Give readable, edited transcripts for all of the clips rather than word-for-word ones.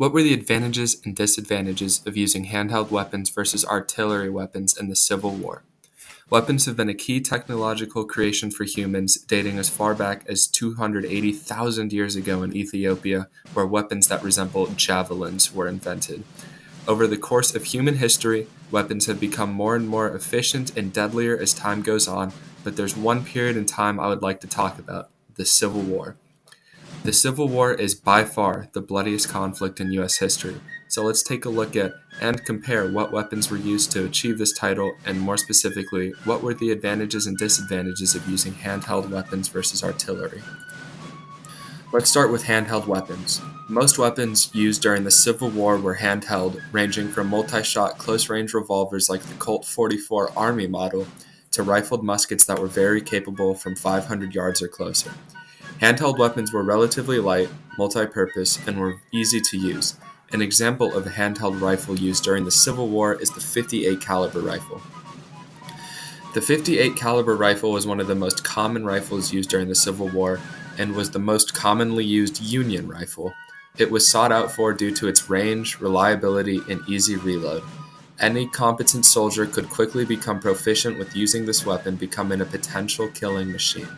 What were the advantages and disadvantages of using handheld weapons versus artillery weapons in the Civil War? Weapons have been a key technological creation for humans, dating as far back as 280,000 years ago in Ethiopia, where weapons that resembled javelins were invented. Over the course of human history, weapons have become more and more efficient and deadlier as time goes on, but there's one period in time I would like to talk about: the Civil War. The Civil War is by far the bloodiest conflict in U.S. history, so let's take a look at and compare what weapons were used to achieve this title, and more specifically, what were the advantages and disadvantages of using handheld weapons versus artillery. Let's start with handheld weapons. Most weapons used during the Civil War were handheld, ranging from multi-shot close-range revolvers like the Colt 44 Army model to rifled muskets that were very capable from 500 yards or closer. Handheld weapons were relatively light, multi-purpose, and were easy to use. An example of a handheld rifle used during the Civil War is the .58 caliber rifle. The .58 caliber rifle was one of the most common rifles used during the Civil War and was the most commonly used Union rifle. It was sought out for due to its range, reliability, and easy reload. Any competent soldier could quickly become proficient with using this weapon, becoming a potential killing machine.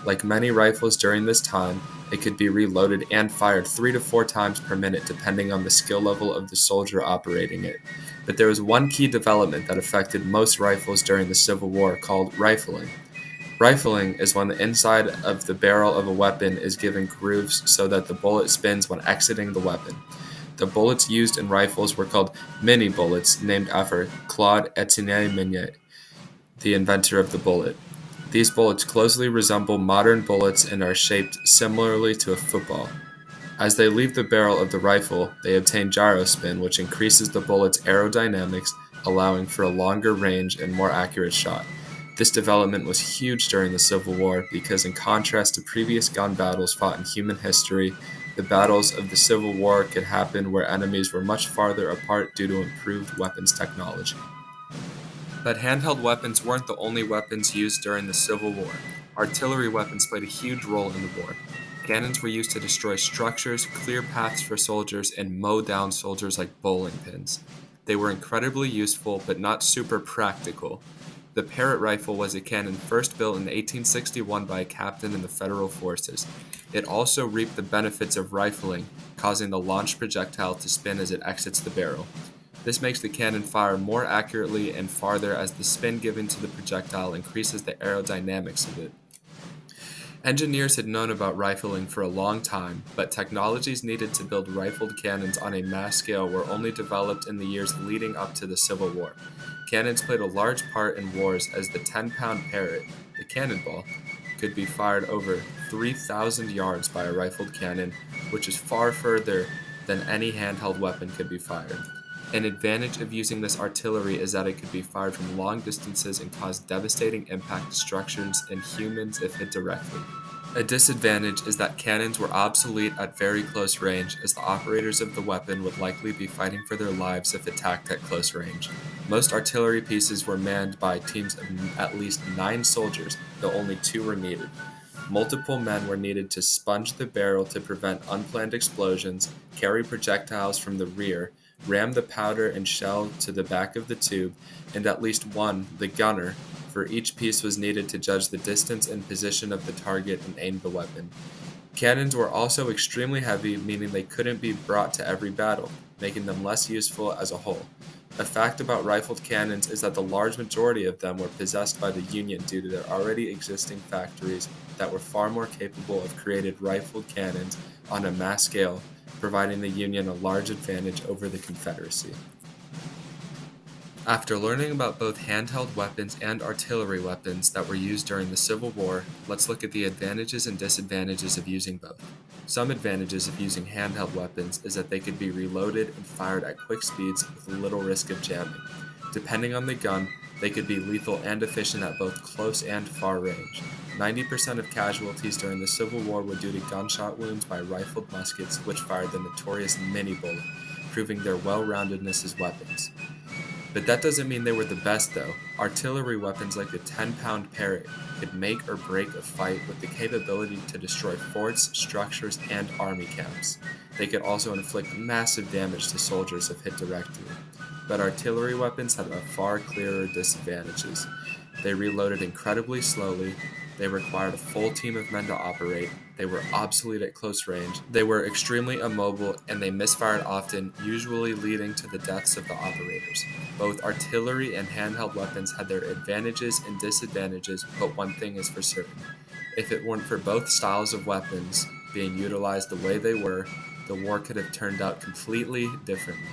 Like many rifles during this time, it could be reloaded and fired 3 to 4 times per minute depending on the skill level of the soldier operating it. But there was one key development that affected most rifles during the Civil War called rifling. Rifling is when the inside of the barrel of a weapon is given grooves so that the bullet spins when exiting the weapon. The bullets used in rifles were called mini bullets, named after Claude Etienne Minier, the inventor of the bullet. These bullets closely resemble modern bullets and are shaped similarly to a football. As they leave the barrel of the rifle, they obtain gyrospin, which increases the bullet's aerodynamics, allowing for a longer range and more accurate shot. This development was huge during the Civil War because, in contrast to previous gun battles fought in human history, the battles of the Civil War could happen where enemies were much farther apart due to improved weapons technology. But handheld weapons weren't the only weapons used during the Civil War. Artillery weapons played a huge role in the war. Cannons were used to destroy structures, clear paths for soldiers, and mow down soldiers like bowling pins. They were incredibly useful, but not super practical. The Parrott rifle was a cannon first built in 1861 by a captain in the Federal forces. It also reaped the benefits of rifling, causing the launched projectile to spin as it exits the barrel. This makes the cannon fire more accurately and farther as the spin given to the projectile increases the aerodynamics of it. Engineers had known about rifling for a long time, but technologies needed to build rifled cannons on a mass scale were only developed in the years leading up to the Civil War. Cannons played a large part in wars as the 10-pound Parrott, the cannonball, could be fired over 3,000 yards by a rifled cannon, which is far further than any handheld weapon could be fired. An advantage of using this artillery is that it could be fired from long distances and cause devastating impact to structures and humans if hit directly. A disadvantage is that cannons were obsolete at very close range, as the operators of the weapon would likely be fighting for their lives if attacked at close range. Most artillery pieces were manned by teams of at least 9 soldiers, though only 2 were needed. Multiple men were needed to sponge the barrel to prevent unplanned explosions, carry projectiles from the rear, ram the powder and shell to the back of the tube, and at least one, the gunner, for each piece was needed to judge the distance and position of the target and aim the weapon. Cannons were also extremely heavy, meaning they couldn't be brought to every battle, making them less useful as a whole. A fact about rifled cannons is that the large majority of them were possessed by the Union due to their already existing factories that were far more capable of creating rifled cannons on a mass scale, providing the Union a large advantage over the Confederacy. After learning about both handheld weapons and artillery weapons that were used during the Civil War, let's look at the advantages and disadvantages of using both. Some advantages of using handheld weapons is that they could be reloaded and fired at quick speeds with little risk of jamming. Depending on the gun, they could be lethal and efficient at both close and far range. 90% of casualties during the Civil War were due to gunshot wounds by rifled muskets, which fired the notorious mini bullet, proving their well-roundedness as weapons. But that doesn't mean they were the best, though. Artillery weapons like the 10-pound Parrott could make or break a fight with the capability to destroy forts, structures, and army camps. They could also inflict massive damage to soldiers if hit directly. But artillery weapons had a far clearer disadvantages. They reloaded incredibly slowly, they required a full team of men to operate, they were obsolete at close range, they were extremely immobile, and they misfired often, usually leading to the deaths of the operators. Both artillery and handheld weapons had their advantages and disadvantages, but one thing is for certain. If it weren't for both styles of weapons being utilized the way they were, the war could have turned out completely differently.